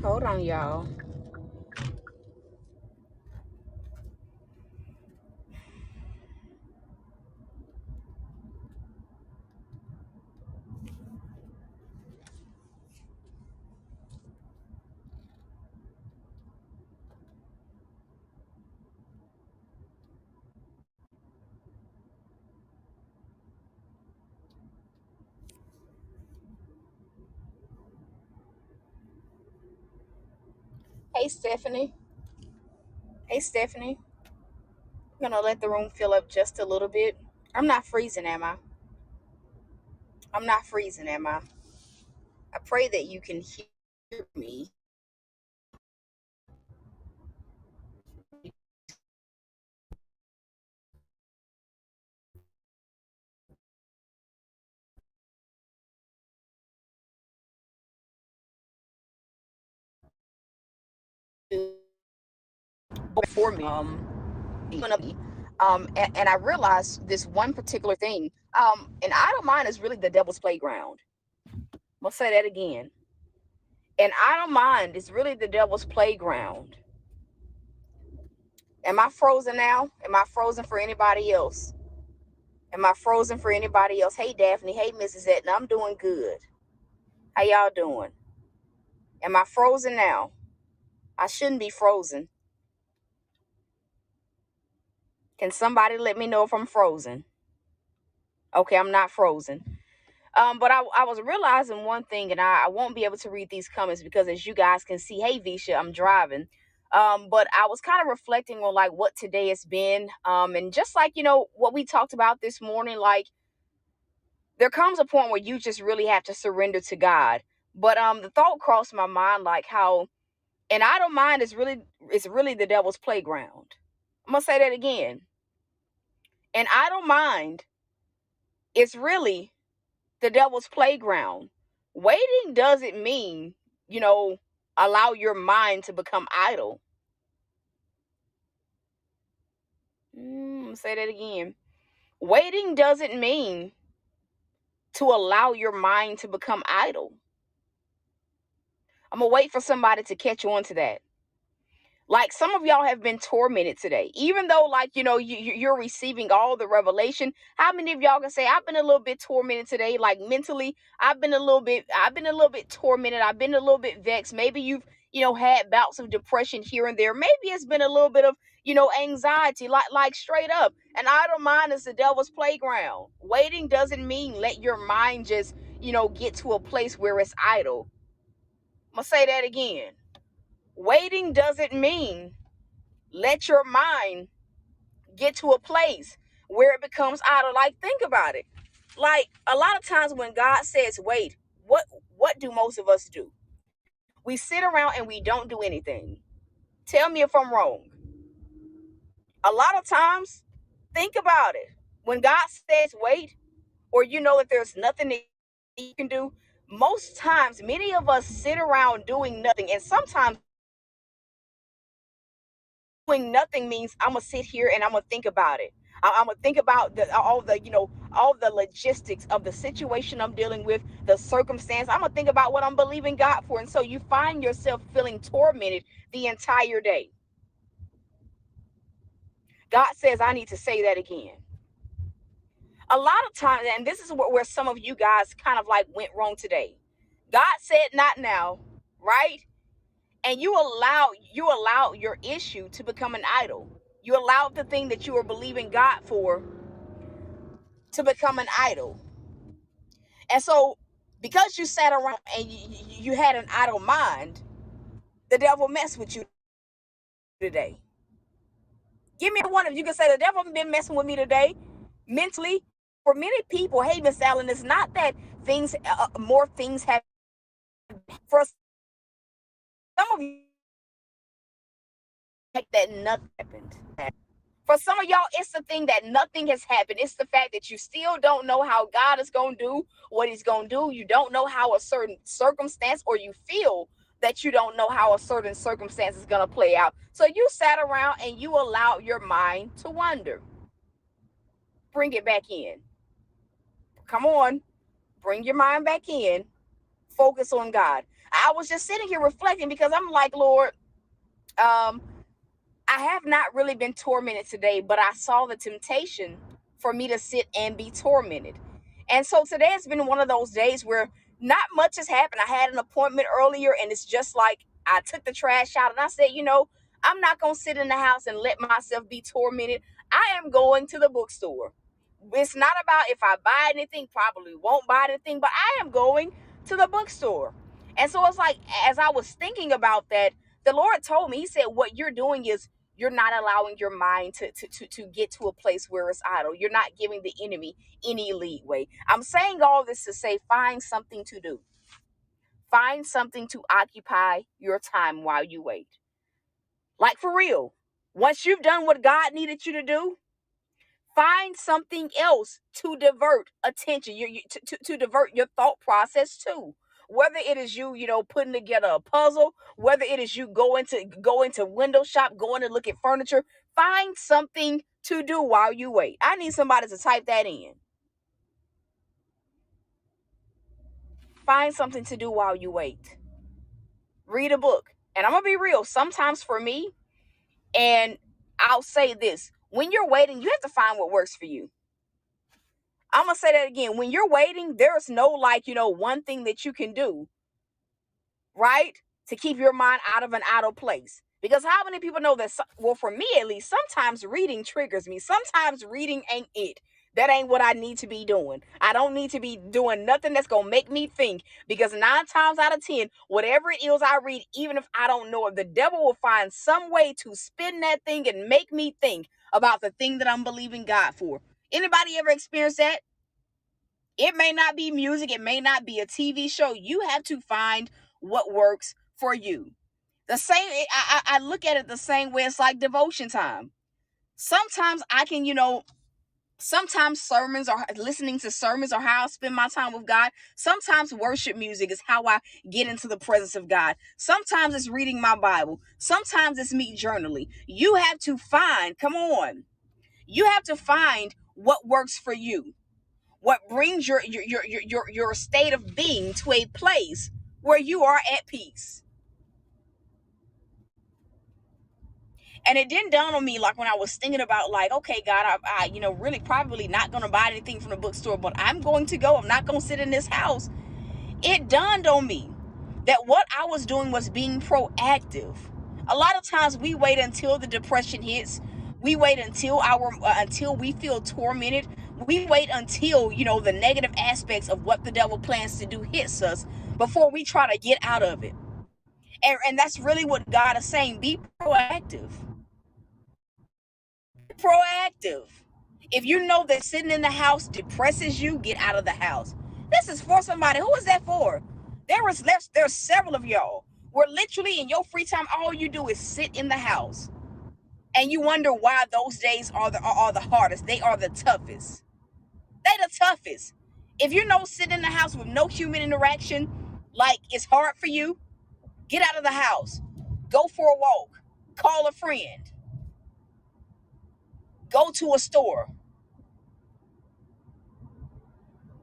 Hold on, y'all. Hey, Stephanie. Hey, Stephanie. I'm gonna let the room fill up just a little bit. I'm not freezing, am I? I'm not freezing, am I? I pray that you can hear me. For me, and I realized this one particular thing. An idle mind is really the devil's playground. I'm gonna say that again. An idle mind is really the devil's playground. Am I frozen now? Am I frozen for anybody else? Am I frozen for anybody else? Hey, Daphne. Hey, Mrs. Etna. I'm doing good. How y'all doing? Am I frozen now? I shouldn't be frozen. Can somebody let me know if I'm frozen? Okay, I'm not frozen. But I was realizing one thing, and I won't be able to read these comments because, as you guys can see, hey, Visha, I'm driving. But I was kind of reflecting on like what today has been. And just like, what we talked about this morning, like there comes a point where you just really have to surrender to God. But the thought crossed my mind like how an idle mind is really the devil's playground. I'm gonna say that again. An idle mind is really the devil's playground. Waiting doesn't mean, you know, allow your mind to become idle. Say that again. Waiting doesn't mean to allow your mind to become idle. I'm gonna wait for somebody to catch on to that. Like some of y'all have been tormented today, even though, like, you're receiving all the revelation. How many of y'all can say, I've been a little bit tormented today? Like mentally, I've been a little bit tormented. I've been a little bit vexed. Maybe you've, had bouts of depression here and there. Maybe it's been a little bit of, anxiety, like straight up. An idle mind is the devil's playground. Waiting doesn't mean let your mind just, get to a place where it's idle. I'm gonna say that again. Waiting doesn't mean let your mind get to a place where it becomes idle. Like, think about it. Like, a lot of times when God says wait, what do most of us do? We sit around and we don't do anything. Tell me if I'm wrong. A lot of times, think about it. When God says wait, or you know that there's nothing that you can do, most times many of us sit around doing nothing. And sometimes doing nothing means I'm gonna sit here and I'm gonna think about it. I'm gonna think about all the logistics of the situation I'm dealing with, the circumstance. I'm gonna think about what I'm believing God for, and so you find yourself feeling tormented the entire day. God says I need to say that again. A lot of times, and this is where some of you guys kind of like went wrong today. God said not now, right? And you allow your issue to become an idol. You allow the thing that you are believing God for to become an idol. And so, because you sat around and you had an idle mind, the devil messed with you today. Give me one of you can say the devil been messing with me today mentally. For many people, hey, Miss Allen, it's not that more things have. For some of you, like that nothing happened. For some of y'all, it's the thing that nothing has happened. It's the fact that you still don't know how God is going to do what he's going to do. You don't know how a certain circumstance, or you feel that you don't know how a certain circumstance is going to play out. So you sat around and you allowed your mind to wander. Bring it back in. Come on. Bring your mind back in. Focus on God. I was just sitting here reflecting because I'm like, Lord, um, I have not really been tormented today, but I saw the temptation for me to sit and be tormented. And so today has been one of those days where not much has happened. I had an appointment earlier, and it's just like I took the trash out and I said, I'm not going to sit in the house and let myself be tormented. I am going to the bookstore. It's not about if I buy anything, probably won't buy anything, but I am going to the bookstore. And so it's like, as I was thinking about that, the Lord told me, He said, what you're doing is you're not allowing your mind to get to a place where it's idle. You're not giving the enemy any leeway. I'm saying all this to say, find something to do. Find something to occupy your time while you wait. Like for real. Once you've done what God needed you to do, find something else to divert attention, to divert your thought process to. Whether it is you, putting together a puzzle, whether it is you go into window shop, going to look at furniture, find something to do while you wait. I need somebody to type that in. Find something to do while you wait. Read a book. And I'm going to be real, sometimes for me, and I'll say this, when you're waiting, you have to find what works for you. I'm going to say that again. When you're waiting, there's no one thing that you can do, right, to keep your mind out of an idle place. Because how many people know that, well, for me at least, sometimes reading triggers me. Sometimes reading ain't it. That ain't what I need to be doing. I don't need to be doing nothing that's going to make me think. Because 9 times out of 10, whatever it is I read, even if I don't know it, the devil will find some way to spin that thing and make me think about the thing that I'm believing God for. Anybody ever experienced that? It may not be music. It may not be a TV show. You have to find what works for you. The same, I look at it the same way. It's like devotion time. Sometimes I can, sometimes sermons or listening to sermons or how I spend my time with God. Sometimes worship music is how I get into the presence of God. Sometimes it's reading my Bible. Sometimes it's me journaling. You have to find, come on, you have to find what works for you. What brings your state of being to a place where you are at peace. And it didn't dawn on me, like when I was thinking about, like, okay, God, I really probably not going to buy anything from the bookstore, but I'm going to go. I'm not going to sit in this house. It dawned on me that what I was doing was being proactive. A lot of times we wait until the depression hits. We wait until until we feel tormented. We wait until, the negative aspects of what the devil plans to do hits us before we try to get out of it. And that's really what God is saying. Be proactive. Proactive. If you know that sitting in the house depresses you, get out of the house. This is for somebody. Who is that for? There's several of y'all where literally in your free time, all you do is sit in the house. And you wonder why those days are the hardest. They are the toughest. They the toughest. If you know sitting in the house with no human interaction, like it's hard for you, get out of the house. Go for a walk. Call a friend. Go to a store.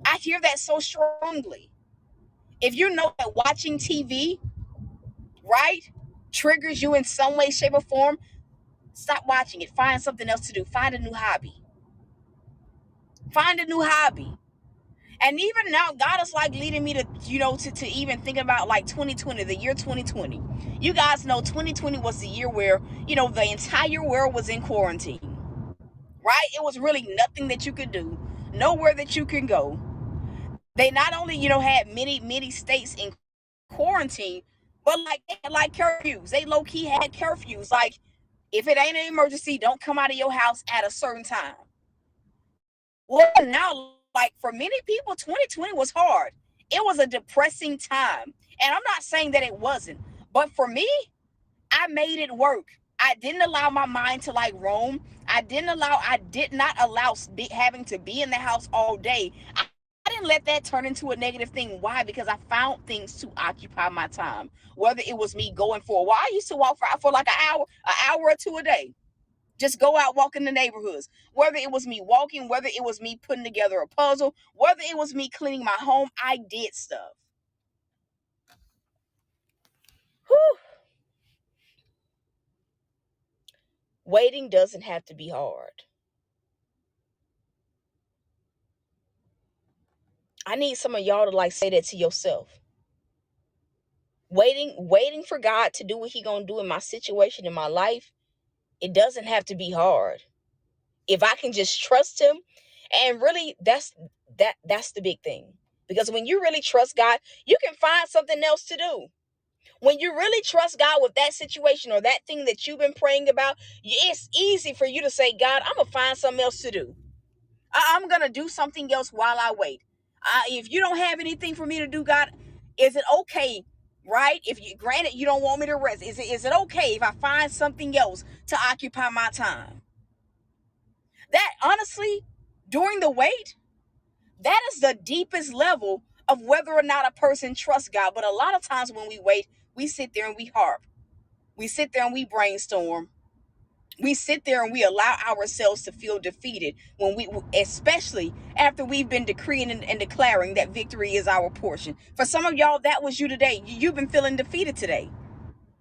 I hear that so strongly. If you know that watching TV, right, triggers you in some way, shape, or form, stop watching it. Find something else to do. Find a new hobby. Find a new hobby. And even now, God is like leading me to, to even think about like 2020, the year 2020. You guys know 2020 was the year where, the entire world was in quarantine, right? It was really nothing that you could do, nowhere that you can go. They not only, had many states in quarantine, but like curfews. They low key had curfews. Like, if it ain't an emergency, don't come out of your house at a certain time. Well, now, like for many people, 2020 was hard. It was a depressing time. And I'm not saying that it wasn't, but for me, I made it work. I didn't allow my mind to like roam. I did not allow having to be in the house all day. I didn't let that turn into a negative thing. Why? Because I found things to occupy my time. Whether it was me going for a while, I used to walk for like an hour or two a day. Just go out, walk in the neighborhoods. Whether it was me walking, whether it was me putting together a puzzle, whether it was me cleaning my home, I did stuff. Waiting doesn't have to be hard. I need some of y'all to like say that to yourself. Waiting for God to do what he going to do in my situation in my life, it doesn't have to be hard. If I can just trust him, and really that's the big thing. Because when you really trust God, you can find something else to do. When you really trust God with that situation or that thing that you've been praying about, it's easy for you to say, God, I'm going to find something else to do. I'm going to do something else while I wait. If you don't have anything for me to do, God, is it okay, right? If you, granted, you don't want me to rest, is it okay if I find something else to occupy my time? That honestly, during the wait, that is the deepest level of whether or not a person trusts God. But a lot of times when we wait, we sit there and we harp. We sit there and we brainstorm. We sit there and we allow ourselves to feel defeated when we, especially after we've been decreeing and declaring that victory is our portion. For some of y'all, that was you today. You've been feeling defeated today.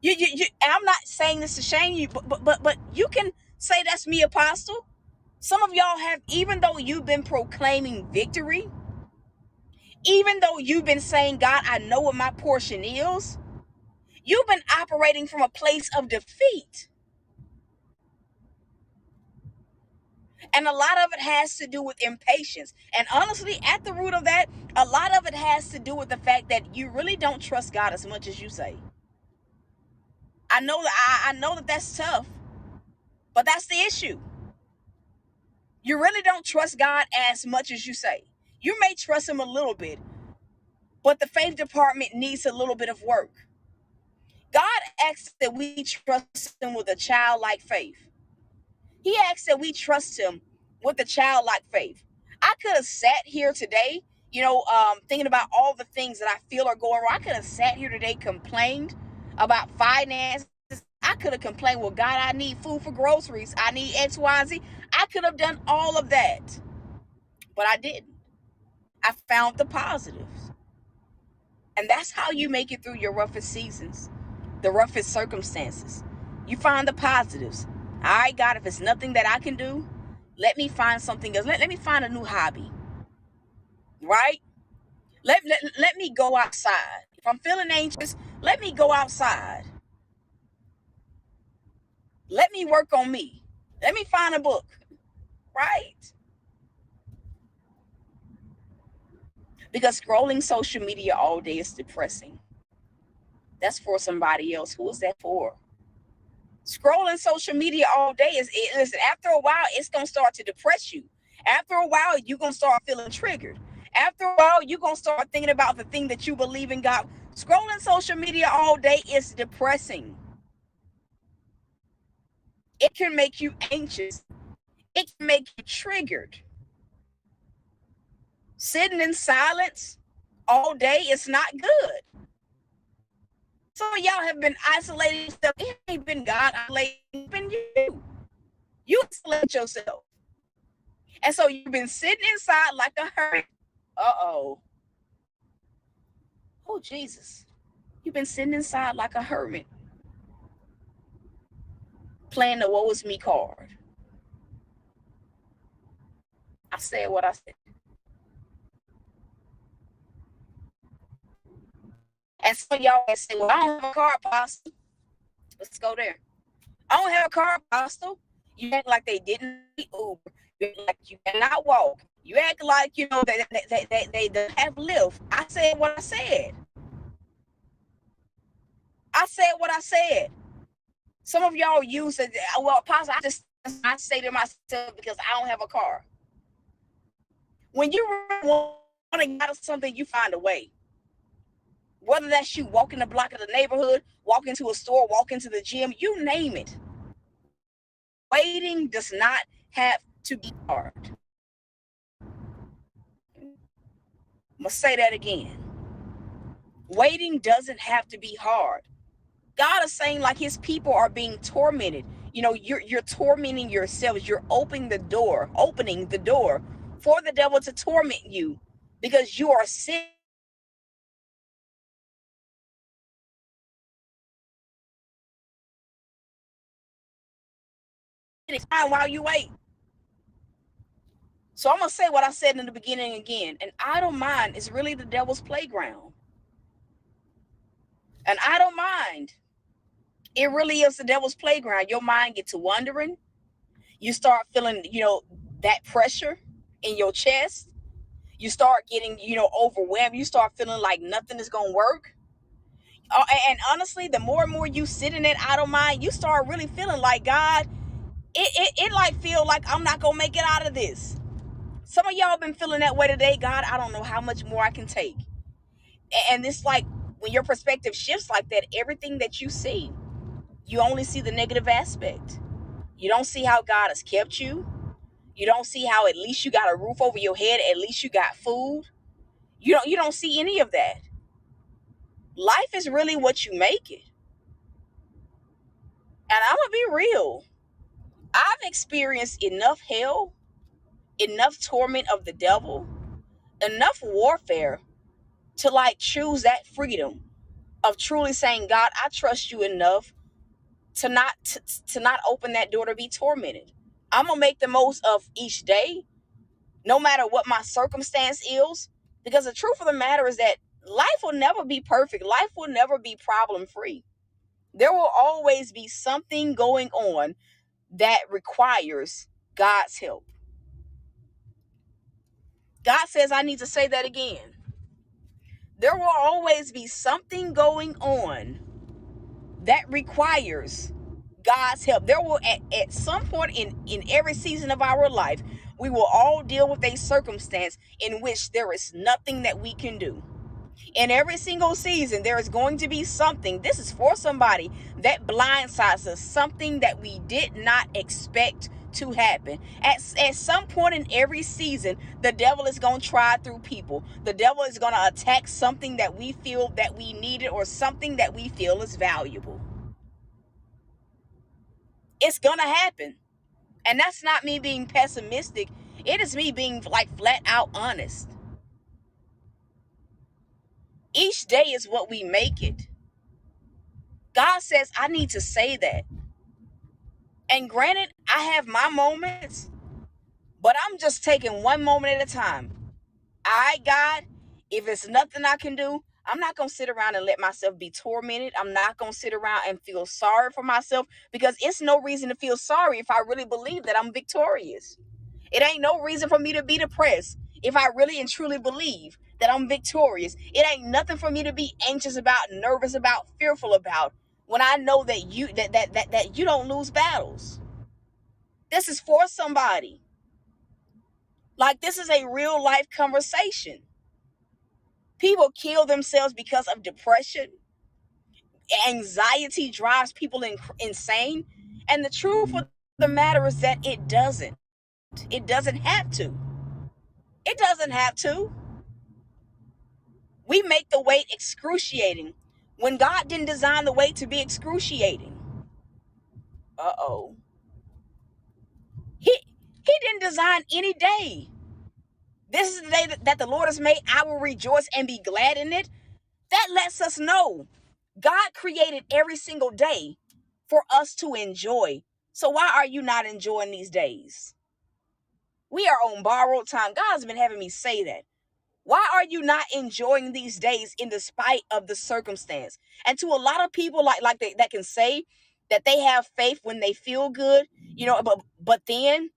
I'm not saying this to shame you, but you can say that's me, Apostle. Some of y'all have, even though you've been proclaiming victory, even though you've been saying, God, I know what my portion is, you've been operating from a place of defeat. And a lot of it has to do with impatience. And honestly, at the root of that, a lot of it has to do with the fact that you really don't trust God as much as you say. I know that that's tough, but that's the issue. You really don't trust God as much as you say. You may trust him a little bit, but the faith department needs a little bit of work. God asks that we trust him with a childlike faith. He asks that we trust him with a childlike faith. I could have sat here today, thinking about all the things that I feel are going wrong. I could have sat here today, complained about finances. I could have complained, well, God, I need food for groceries. I need X, Y, and Z. I could have done all of that, but I didn't. I found the positives. And that's how you make it through your roughest seasons, the roughest circumstances. You find the positives. All right, God, if it's nothing that I can do, let me find something else. Let me find a new hobby, right? Let me go outside. If I'm feeling anxious, let me go outside. Let me work on me. Let me find a book, right? Because scrolling social media all day is depressing. That's for somebody else. Who is that for? Scrolling social media all day listen, after a while, it's going to start to depress you. After a while, you're going to start feeling triggered. After a while, you're going to start thinking about the thing that you believe in God. Scrolling social media all day is depressing. It can make you anxious. It can make you triggered. Sitting in silence all day is not good. Some of y'all have been isolating stuff. It ain't been God isolating, it's been you. You isolate yourself. And so you've been sitting inside like a hermit. Uh-oh. Oh, Jesus. You've been sitting inside like a hermit, playing the woe is me card. I said what I said. And some of y'all say, well, I don't have a car, Apostle. Let's go there. I don't have a car, Apostle. You act like they didn't Uber. You act like you cannot walk. You act like, they don't have Lyft. I said what I said. I said what I said. Some of y'all use it. Well, Apostle, I say to myself because I don't have a car. When you want to get out of something, you find a way. Whether that's you walking the block of the neighborhood, walk into a store, walk into the gym, you name it. Waiting does not have to be hard. I'm going to say that again. Waiting doesn't have to be hard. God is saying like his people are being tormented. You're tormenting yourselves. You're opening the door for the devil to torment you because you are sick time while you wait. So I'm going to say what I said in the beginning again. An idle mind is really the devil's playground. An idle mind, it really is the devil's playground. Your mind gets to wondering. You start feeling, that pressure in your chest. You start getting, overwhelmed. You start feeling like nothing is going to work. And honestly, the more and more you sit in that idle mind, you start really feeling like, God, it like feel like I'm not going to make it out of this. Some of y'all been feeling that way today. God, I don't know how much more I can take. And it's like when your perspective shifts like that, everything that you see, you only see the negative aspect. You don't see how God has kept you. You don't see how at least you got a roof over your head, at least you got food. You don't see any of that. Life is really what you make it. And I'm gonna be real. I've experienced enough hell, enough torment of the devil, enough warfare to like choose that freedom of truly saying, God, I trust you enough to not open that door to be tormented. I'm gonna make the most of each day, no matter what my circumstance is, because the truth of the matter is that life will never be perfect. Life will never be problem free. There will always be something going on that requires God's help. God says, I need to say that again. There will always be something going on that requires God's help. There will, at some point in every season of our life, we will all deal with a circumstance in which there is nothing that we can do. In every single season, there is going to be something. This is for somebody that blindsides us, something that we did not expect to happen. At some point in every season, the devil is going to try through people. The devil is going to attack something that we feel that we needed or something that we feel is valuable. It's going to happen. And that's not me being pessimistic. It is me being like flat out honest. Each day is what we make it. God says, I need to say that. And granted, I have my moments, but I'm just taking one moment at a time. All right, God, if it's nothing I can do, I'm not going to sit around and let myself be tormented. I'm not going to sit around and feel sorry for myself, because it's no reason to feel sorry if I really believe that I'm victorious. It ain't no reason for me to be depressed if I really and truly believe that I'm victorious. It ain't nothing for me to be anxious about, nervous about, fearful about, when I know that you don't lose battles. This is for somebody. Like, this is a real life conversation. People kill themselves because of depression. Anxiety drives people insane. And the truth of the matter is that it doesn't. It doesn't have to. It doesn't have to. We make the wait excruciating when God didn't design the wait to be excruciating. Uh-oh. He didn't design any day. This is the day that the Lord has made. I will rejoice and be glad in it. That lets us know God created every single day for us to enjoy. So why are you not enjoying these days? We are on borrowed time. God's been having me say that. Why are you not enjoying these days in the spite of the circumstance? And to a lot of people that can say that they have faith when they feel good, but then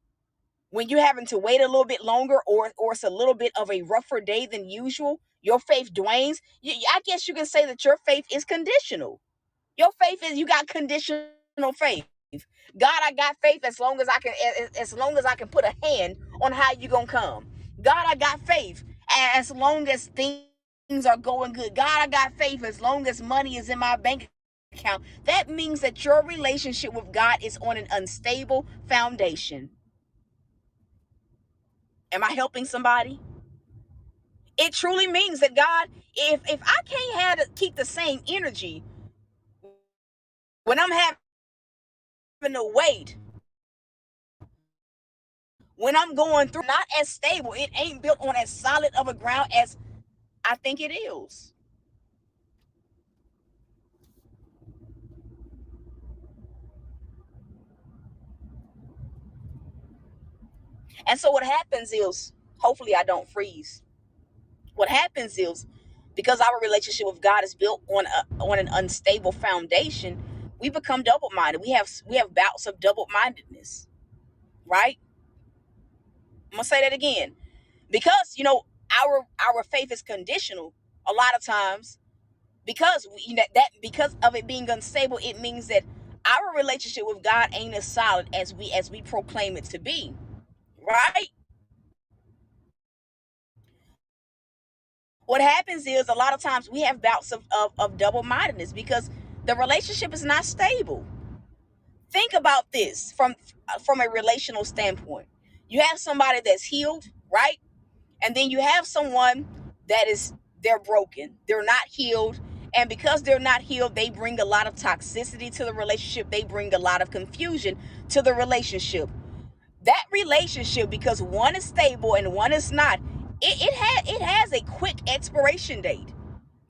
when you're having to wait a little bit longer, or it's a little bit of a rougher day than usual, your faith dwanes. I guess you can say that your faith is conditional. Your faith is, you got conditional faith. God, I got faith as long as I can put a hand on how you gonna come. God, I got faith as long as things are going good. God, I got faith as long as money is in my bank account. That means that your relationship with God is on an unstable foundation. Am I helping somebody? It truly means that God, if I can't keep the same energy when I'm having to wait, when I'm going through, not as stable, it ain't built on as solid of a ground as I think it is. And so what happens is, hopefully I don't freeze. What happens is, because our relationship with God is built on an unstable foundation, we become double-minded. We have bouts of double-mindedness, right? I'm gonna say that again. Because our faith is conditional a lot of times, because because of it being unstable, it means that our relationship with God ain't as solid as we proclaim it to be, right? What happens is, a lot of times we have bouts of double-mindedness because the relationship is not stable. Think about this from a relational standpoint. You have somebody that's healed, right? And then you have someone that is they're broken. They're not healed. And because they're not healed, they bring a lot of toxicity to the relationship. They bring a lot of confusion to the relationship. That relationship, because one is stable and one is not, it has a quick expiration date.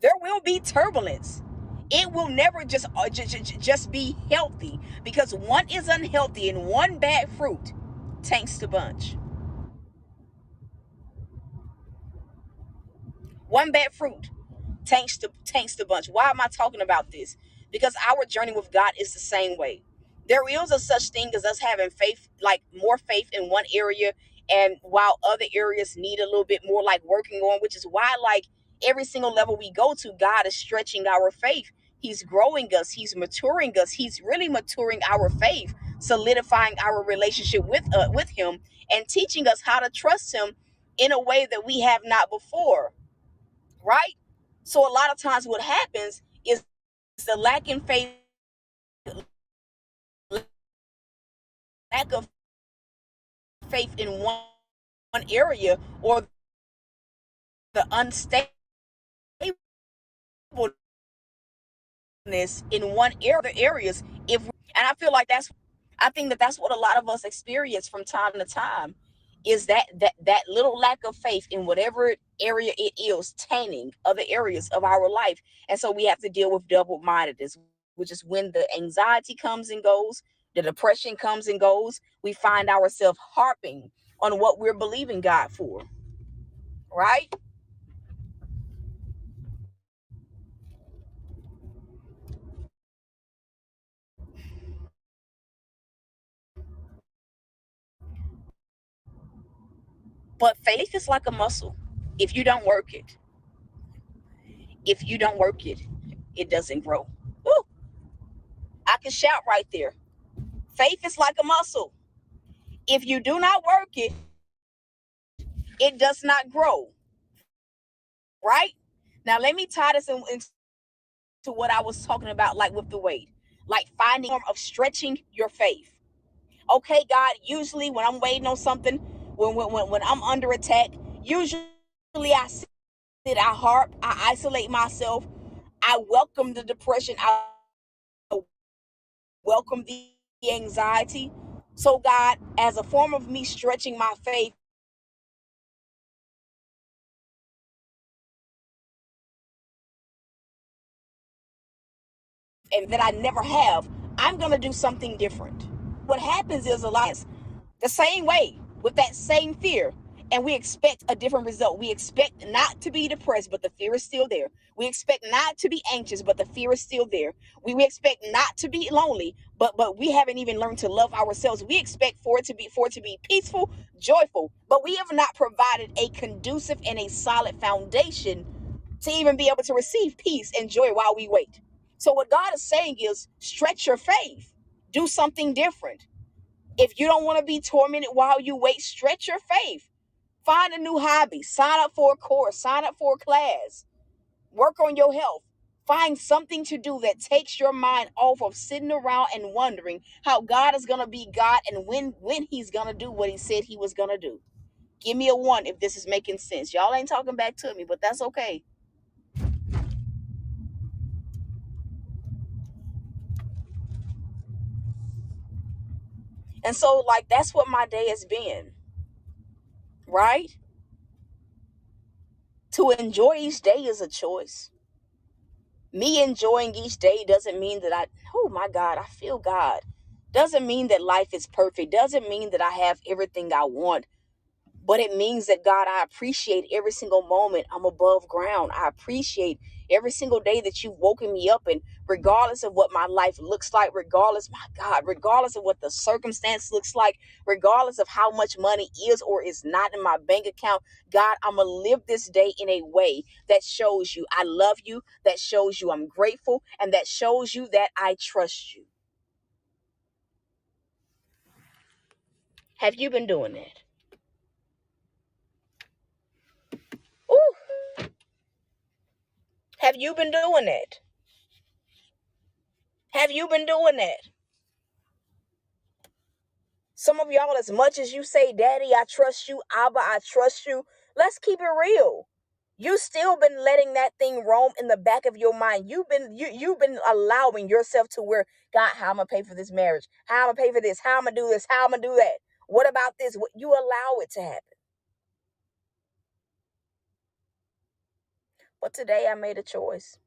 There will be turbulence. It will never just be healthy, because one is unhealthy and one bad fruit tanks the bunch. One bad fruit tanks the bunch. Why am I talking about this? Because our journey with God is the same way. There is a such thing as us having faith, like more faith in one area, and while other areas need a little bit more like working on, which is why, like, every single level we go to, God is stretching our faith. He's growing us, he's maturing us, he's really maturing our faith, solidifying our relationship with him, and teaching us how to trust him in a way that we have not before, right? So a lot of times what happens is the lack in faith, lack of faith in one area, or the unstableness in one area, other areas. And I feel like I think that's what a lot of us experience from time to time, is that little lack of faith in whatever area it is, tainting other areas of our life. And so we have to deal with double-mindedness, which is when the anxiety comes and goes, the depression comes and goes. We find ourselves harping on what we're believing God for, right? But faith is like a muscle. If you don't work it, if you don't work it, it doesn't grow. Woo, I can shout right there. Faith is like a muscle. If you do not work it, it does not grow, right? Now, let me tie this into what I was talking about, like with the weight, like finding a form of stretching your faith. Okay, God, usually when I'm waiting on something, when I'm under attack, usually I sit, I harp, I isolate myself, I welcome the depression, I welcome the anxiety. So, God, as a form of me stretching my faith, and that I never have, I'm going to do something different. What happens is, a lot the same way, with that same fear, and we expect a different result. We expect not to be depressed, but the fear is still there. We expect not to be anxious, but the fear is still there. We expect not to be lonely, but we haven't even learned to love ourselves. We expect for it to be peaceful, joyful, but we have not provided a conducive and a solid foundation to even be able to receive peace and joy while we wait. So what God is saying is, stretch your faith. Do something different. If you don't want to be tormented while you wait, stretch your faith. Find a new hobby. Sign up for a course. Sign up for a class. Work on your health. Find something to do that takes your mind off of sitting around and wondering how God is going to be God, and when he's going to do what he said he was going to do. Give me a one if this is making sense. Y'all ain't talking back to me, but that's okay. And so, like, that's what my day has been, right? To enjoy each day is a choice. Me enjoying each day doesn't mean that oh my God, I feel God. Doesn't mean that life is perfect. Doesn't mean that I have everything I want. But it means that, God, I appreciate every single moment I'm above ground. I appreciate every single day that you've woken me up. And regardless of what my life looks like, regardless, my God, regardless of what the circumstance looks like, regardless of how much money is or is not in my bank account, God, I'm going to live this day in a way that shows you I love you, that shows you I'm grateful, and that shows you that I trust you. Have you been doing that? Ooh, have you been doing that? Have you been doing that? Some of y'all, as much as you say, Daddy, I trust you, Abba, I trust you, let's keep it real. You still been letting that thing roam in the back of your mind. You've been allowing yourself to where, God, how I'm gonna pay for this marriage? How I'm gonna pay for this? How I'm gonna do this? How I'm gonna do that? What about this? What you allow it to happen. But today I made a choice.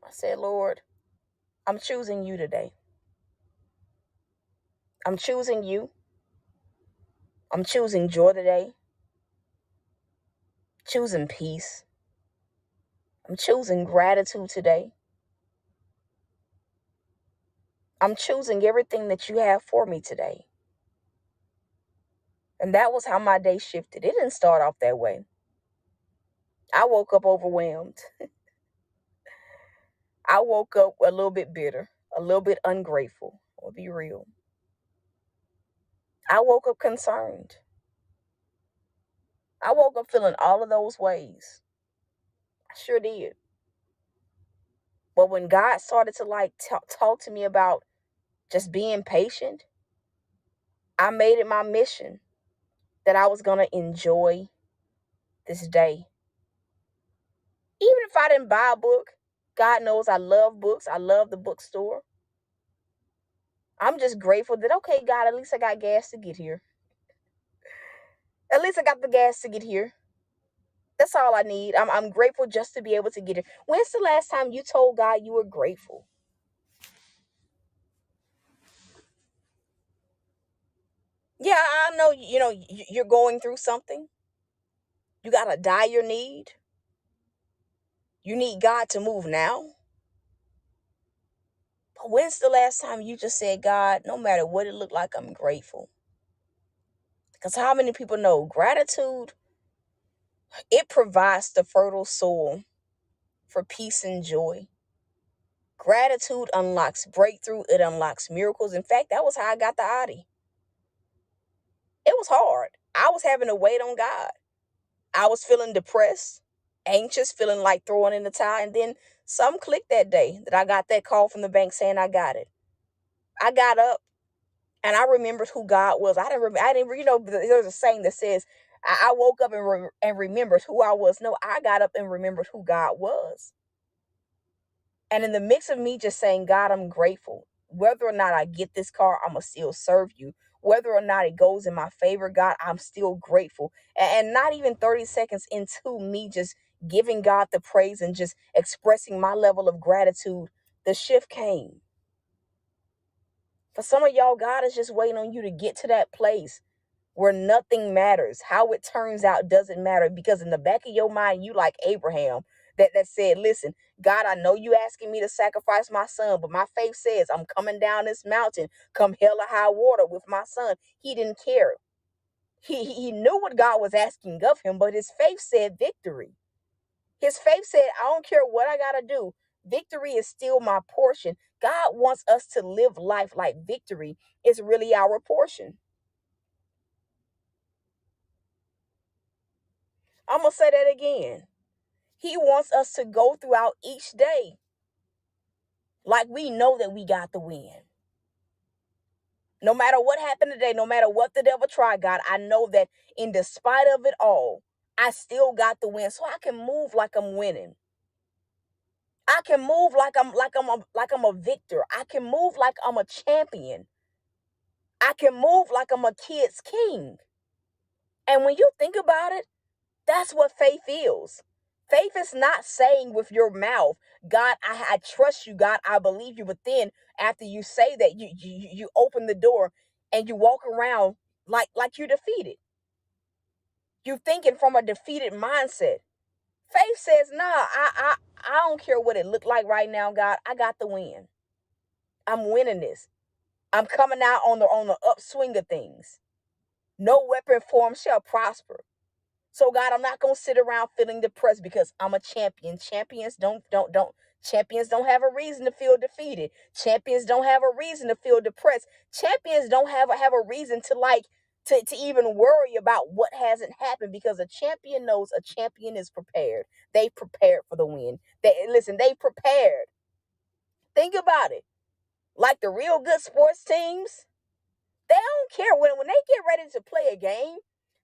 I said, Lord, I'm choosing you today. I'm choosing you. I'm choosing joy today. Choosing peace. I'm choosing gratitude today. I'm choosing everything that you have for me today. And that was how my day shifted. It didn't start off that way. I woke up overwhelmed. I woke up a little bit bitter, a little bit ungrateful. I'll be real. I woke up concerned. I woke up feeling all of those ways. I sure did. But when God started to talk to me about just being patient, I made it my mission that I was going to enjoy this day. Even if I didn't buy a book, God knows I love books. I love the bookstore. I'm just grateful that, okay, God, at least I got gas to get here. At least I got the gas to get here. That's all I need. I'm grateful just to be able to get here. When's the last time you told God you were grateful? Yeah, I know, you're going through something. You got a dire need. You need God to move now. But when's the last time you just said, God, no matter what it looked like, I'm grateful? Because how many people know gratitude? It provides the fertile soil for peace and joy. Gratitude unlocks breakthrough. It unlocks miracles. In fact, that was how I got the Audi. It was hard. I was having to wait on God. I was feeling depressed, anxious, feeling like throwing in the towel. And then some clicked that day that I got that call from the bank saying I got it. I got up and I remembered who God was. I didn't, there's a saying that says, I woke up and remembered who I was. No, I got up and remembered who God was. And in the mix of me just saying, God, I'm grateful. Whether or not I get this car, I'm going to still serve you. Whether or not it goes in my favor, God, I'm still grateful. And not even 30 seconds into me just giving God the praise and just expressing my level of gratitude, the shift came. For some of y'all, God is just waiting on you to get to that place where nothing matters. How it turns out doesn't matter, because in the back of your mind, you like Abraham that said, listen, God, I know you asking me to sacrifice my son, but my faith says I'm coming down this mountain, come hell or high water with my son. He didn't care. He knew what God was asking of him, but his faith said victory. His faith said, I don't care what I got to do. Victory is still my portion. God wants us to live life like victory is really our portion. I'm going to say that again. He wants us to go throughout each day like we know that we got the win. No matter what happened today, no matter what the devil tried, God, I know that in despite of it all, I still got the win. So I can move like I'm winning. I can move like I'm a victor. I can move like I'm a champion. I can move like I'm a kid's king. And when you think about it, that's what faith is. Faith is not saying with your mouth, God, I trust you, God, I believe you. But then after you say that, you open the door and you walk around like you're defeated. You're thinking from a defeated mindset. Faith says, nah, I don't care what it looked like right now, God. I got the win. I'm winning this. I'm coming out on the upswing of things. No weapon formed shall prosper. So God, I'm not gonna sit around feeling depressed because I'm a champion. Champions don't have a reason to feel defeated. Champions don't have a reason to feel depressed. Champions don't have a reason to to even worry about what hasn't happened, because a champion knows a champion is prepared. They prepared for the win. They prepared. Think about it. Like the real good sports teams, they don't care when they get ready to play a game.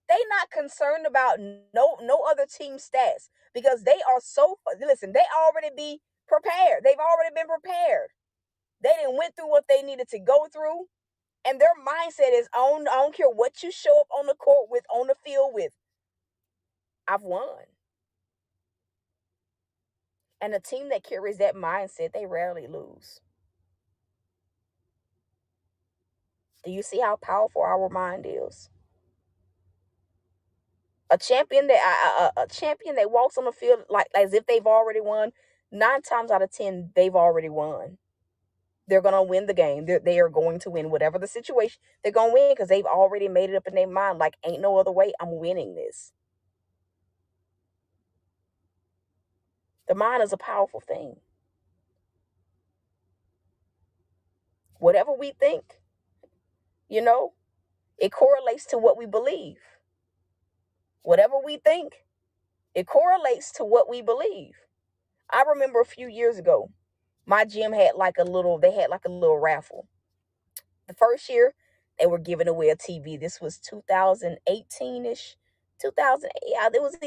They not concerned about no other team stats, because they are so, listen, they already be prepared. They've already been prepared. They didn't went through what they needed to go through, and their mindset is on. I don't care what you show up on the court with, on the field with. I've won. And a team that carries that mindset, they rarely lose. Do you see how powerful our mind is? A champion that walks on the field like as if they've already won. 9 times out of 10, they've already won. They're gonna win the game. They are going to win whatever the situation. They're gonna win because they've already made it up in their mind. Like, ain't no other way. I'm winning this. The mind is a powerful thing. Whatever we think, you know, it correlates to what we believe. Whatever we think, it correlates to what we believe. I remember a few years ago, my gym had they had like a little raffle. The first year, they were giving away a TV. This was 2018-ish. 2000, yeah, it was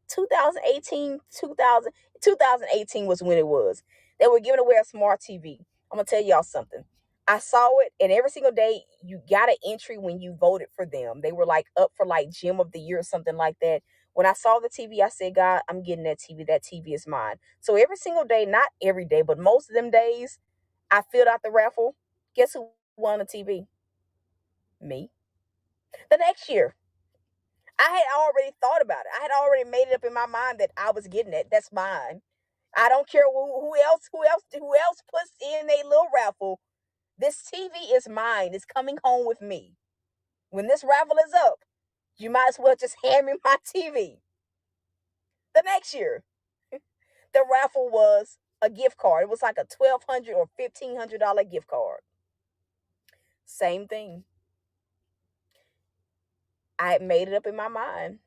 2018, 2018 was when it was. They were giving away a smart TV. I'm gonna tell y'all something. I saw it, and every single day you got an entry when you voted for them. They were like up for like gym of the year or something like that. When I saw the TV, I said, God, I'm getting that TV. That TV is mine. So every single day, not every day, but most of them days, I filled out the raffle. Guess who won a TV? Me. The next year, I had already thought about it. I had already made it up in my mind that I was getting it. That's mine. I don't care who else puts in a little raffle. This TV is mine. It's coming home with me. When this raffle is up, you might as well just hand me my TV. The next year, the raffle was a gift card. It was like a $1,200 or $1,500 gift card. Same thing. I had made it up in my mind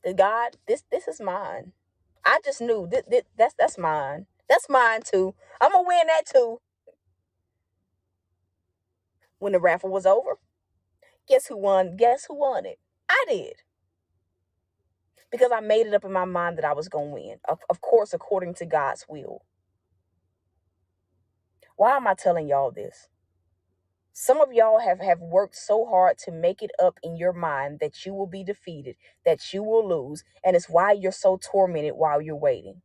that God, this is mine. I just knew that's mine. That's mine too. I'm gonna win that too. When the raffle was over, guess who won? Guess who won it? I did, because I made it up in my mind that I was gonna win. Of course, according to God's will. Why am I telling y'all this? Some of y'all have worked so hard to make it up in your mind that you will be defeated, that you will lose, and it's why you're so tormented while you're waiting.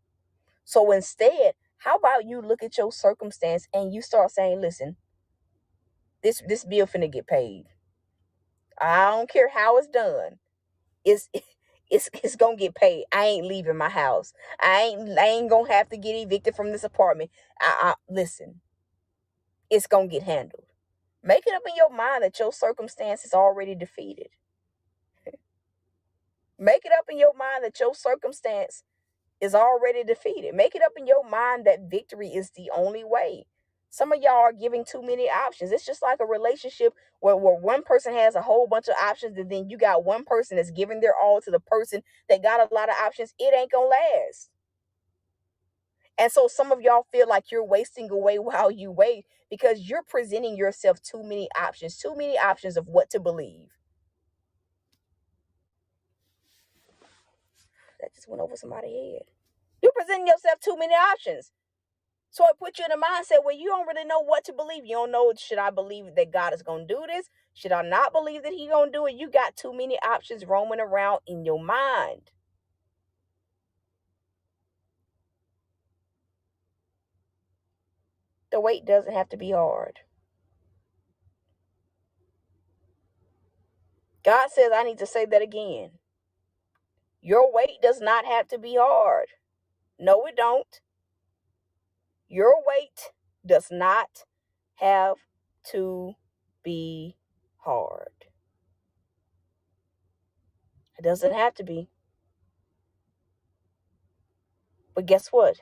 So instead, how about you look at your circumstance and you start saying, listen, this bill finna get paid. I don't care how it's done. It's it's gonna get paid. I ain't leaving my house. I ain't gonna have to get evicted from this apartment. I listen, it's gonna get handled. Make it up in your mind that your circumstance is already defeated. Make it up in your mind that your circumstance is already defeated. Make it up in your mind that victory is the only way. Some of y'all are giving too many options. It's just like a relationship where one person has a whole bunch of options, and then you got one person that's giving their all to the person that got a lot of options. It ain't gonna last. And so some of y'all feel like you're wasting away while you wait, because you're presenting yourself too many options of what to believe. That just went over somebody's head. You're presenting yourself too many options. So it puts you in a mindset where you don't really know what to believe. You don't know, should I believe that God is going to do this? Should I not believe that He's going to do it? You got too many options roaming around in your mind. The wait doesn't have to be hard. God says, I need to say that again. Your weight does not have to be hard. No, it don't. Your weight does not have to be hard. It doesn't have to be. But guess what?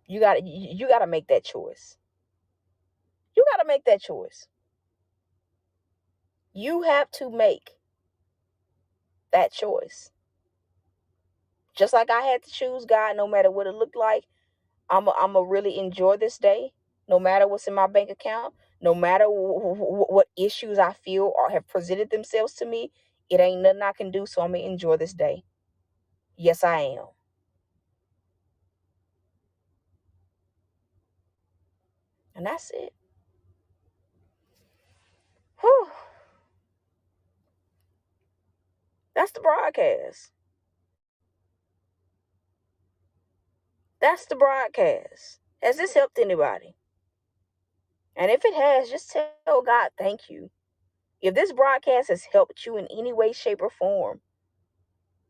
You gotta make that choice. You gotta make that choice. You have to make that choice. Just like I had to choose God, no matter what it looked like, I'm a really enjoy this day, no matter what's in my bank account, no matter what issues I feel or have presented themselves to me. It ain't nothing I can do, so I'm gonna enjoy this day. Yes, I am. And that's it. Whew. That's the broadcast. That's the broadcast. Has this helped anybody? And if it has, just tell God thank you. If this broadcast has helped you in any way, shape, or form,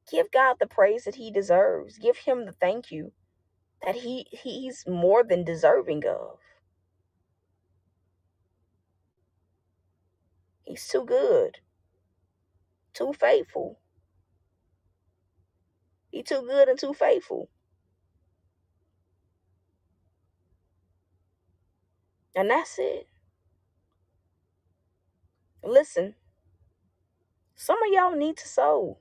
give God the praise that He deserves. Give Him the thank you that He's more than deserving of. He's too good, too faithful. He's too good and too faithful. And that's it. Listen, some of y'all need to sow.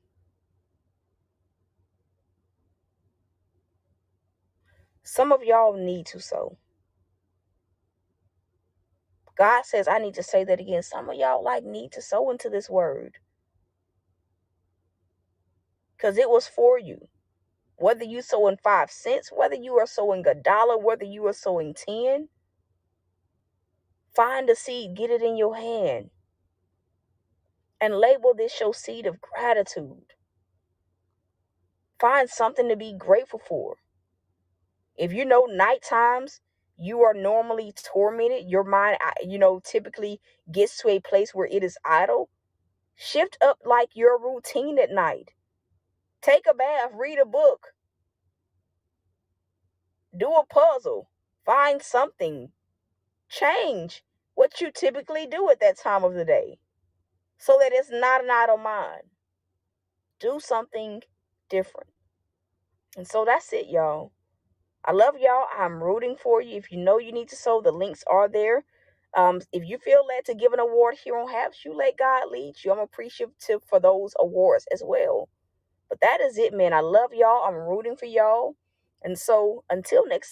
Some of y'all need to sow. God says, I need to say that again. Some of y'all need to sow into this word. Because it was for you. Whether you sowing 5 cents, whether you are sowing $1, whether you are sowing 10, find a seed, get it in your hand, and label this your seed of gratitude. Find something to be grateful for. If you know night times, you are normally tormented, your mind, typically gets to a place where it is idle. Shift up your routine at night. Take a bath, read a book, do a puzzle, find something, change what you typically do at that time of the day so that it's not an idle mind. Do something different. And so that's it, y'all. I love y'all. I'm rooting for you. If you know you need to sow, the links are there. If you feel led to give an award here on Haps, you let God lead you. I'm appreciative for those awards as well. But that is it, man. I love y'all. I'm rooting for y'all. And so until next